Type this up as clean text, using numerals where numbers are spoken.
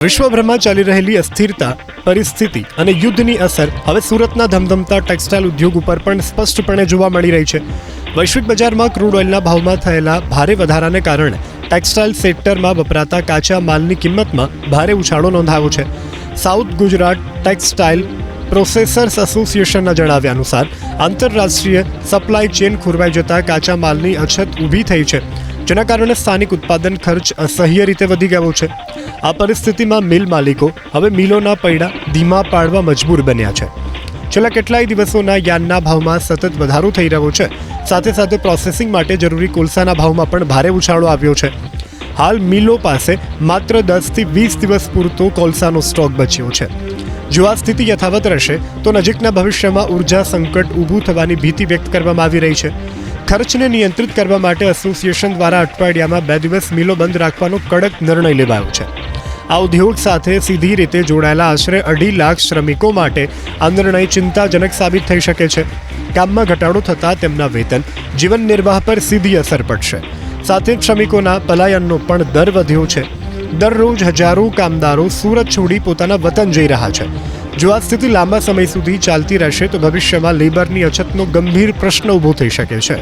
વિશ્વભરમાં ચાલી રહેલી અસ્થિરતા, પરિસ્થિતિ અને યુદ્ધની અસર હવે સુરતના ધમધમતા ટેક્સટાઇલ ઉદ્યોગ ઉપર પણ સ્પષ્ટપણે જોવા મળી રહી છે. વૈશ્વિક બજારમાં ક્રૂડ ઓઇલના ભાવમાં થયેલા ભારે વધારાને કારણે ટેક્સટાઇલ સેક્ટરમાં વપરાતા કાચા માલની કિંમતમાં ભારે ઉછાળો નોંધાયો છે. સાઉથ ગુજરાત ટેક્સટાઇલ પ્રોસેસર્સ એસોસિએશનના જણાવ્યા અનુસાર આંતરરાષ્ટ્રીય સપ્લાય ચેન ખોરવાઈ જતા કાચા માલની અછત ઊભી થઈ છે, જેના કારણે સ્થાનિક ઉત્પાદન ખર્ચ અસહ્ય રીતે વધી ગયો છે. આ પરિસ્થિતિમાં મિલ માલિકો હવે મિલોના પૈડા ધીમા પાડવા મજબૂર બન્યા છે. છેલ્લા કેટલાય દિવસોના યાર્નના ભાવમાં સતત વધારો થઈ રહ્યો છે. સાથે સાથે પ્રોસેસિંગ માટે જરૂરી કોલસાના ભાવમાં પણ ભારે ઉછાળો આવ્યો છે. હાલ મિલો પાસે માત્ર 10થી 20 દિવસ પૂરતો કોલસાનો સ્ટોક બચ્યો છે. જો આ સ્થિતિ યથાવત રહેશે તો નજીકના ભવિષ્યમાં ઉર્જા સંકટ ઊભું થવાની ભીતિ વ્યક્ત કરવામાં આવી રહી છે. ખર્ચને નિયંત્રિત કરવા માટે એસોસિએશન દ્વારા અઠવાડિયામાં 2 દિવસ મિલો બંધ રાખવાનો કડક નિર્ણય લેવાયો છે. આ ઉદ્યોગ સાથે સીધી રીતે જોડાયેલા આશરે 2.5 લાખ શ્રમિકો માટે આ નિર્ણય ચિંતાજનક સાબિત થઈ શકે છે. કામમાં ઘટાડો થતાં તેમના વેતન, જીવન નિર્વાહ પર સીધી અસર પડશે. સાથે જ શ્રમિકોના પલાયનનો પણ દર વધ્યો છે. દરરોજ હજારો કામદારો સુરત છોડી પોતાના વતન જઈ રહ્યા છે. જો આ સ્થિતિ લાંબા સમય સુધી ચાલતી રહેશે તો ભવિષ્યમાં લેબરની અછતનો ગંભીર પ્રશ્ન ઊભો થઈ શકે છે.